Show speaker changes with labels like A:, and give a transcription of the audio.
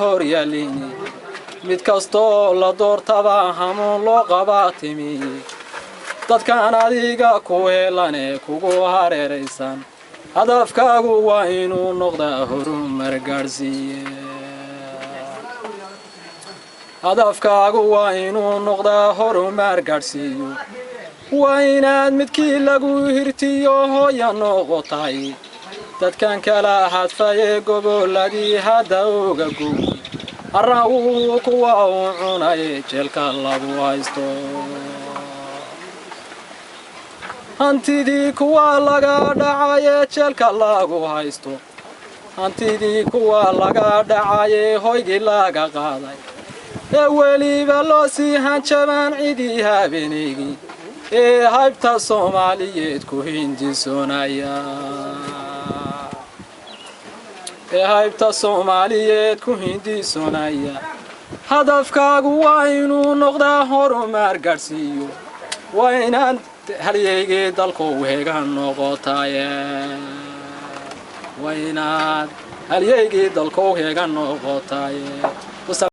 A: horyaalini mid kastoo la doortaba hamuun loo qabaatimi dadkaan adiga ku helane kugu hareeraysan hadafkaagu waa inuu noqdaa horumar gaarsiiye hadafkaagu waa inuu noqdaa horumar gaarsiiyo waa inaad midkii lagu hirtiyo hooya noqotay dadkan kala hadfaye goboladii hadda uga guuray arragu kuwa uu cunay jeelka lagu haysto hantidii kuwa laga dhacay jeelka lagu haysto hantidii kuwa laga dhacay hoygii laga qaaday weliba loo sii hanjabaan cidii habeenaygii haybta Soomaaliyeed ku hindisoonaya haybta Soomaaliyeed ku hindisoonaya hadafkaagu waa inuu noqdaa horumar gaarsiiyo waa inaad halyeygii dalku heegan noqotaaye waa inaad halyeygii dalku heegan noqotaaye